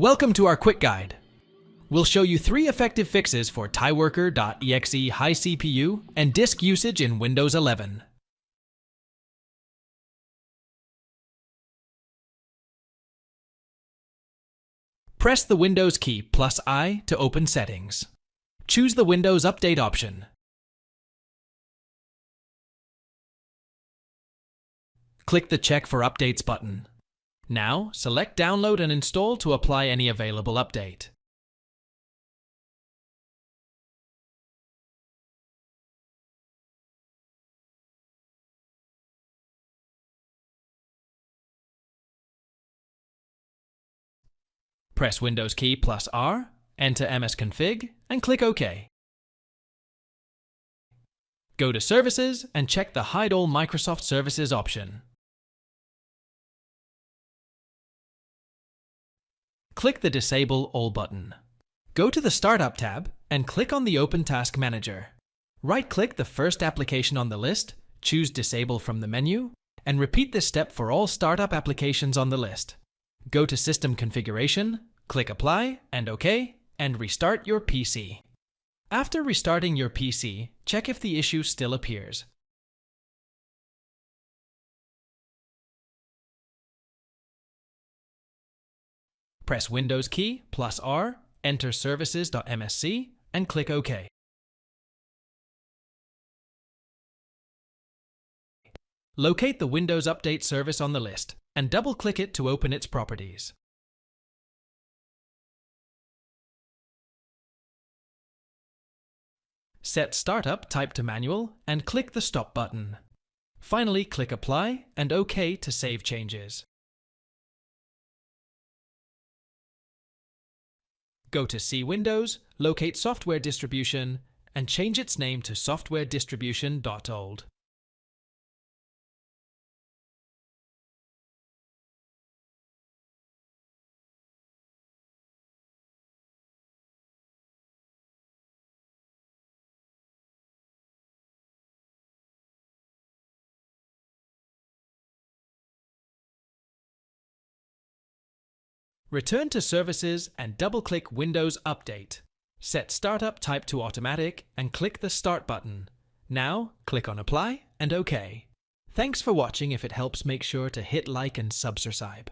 Welcome to our quick guide. We'll show you 3 effective fixes for Tiworker exe high CPU and disk usage in Windows 11. Press the Windows key +I to open Settings. Choose the Windows Update option. Click the Check for Updates button. Now, select Download and Install to apply any available update. Press Windows key +R, enter msconfig, and click OK. Go to Services and check the Hide All Microsoft Services option. Click the Disable All button. Go to the Startup tab and click on the Open Task Manager. Right-click the first application on the list, choose Disable from the menu, and repeat this step for all startup applications on the list. Go to System Configuration, click Apply and OK, and restart your PC. After restarting your PC, check if the issue still appears. Press Windows key +R, enter services.msc, and click OK. Locate the Windows Update service on the list and double-click it to open its properties. Set Startup Type to Manual and click the Stop button. Finally, click Apply and OK to save changes. Go to C Windows, locate Software Distribution, and change its name to softwaredistribution.old. Return to Services and double-click Windows Update. Set Startup Type to Automatic and click the Start button. Now, click on Apply and OK. Thanks for watching. If it helps, make sure to hit like and subscribe.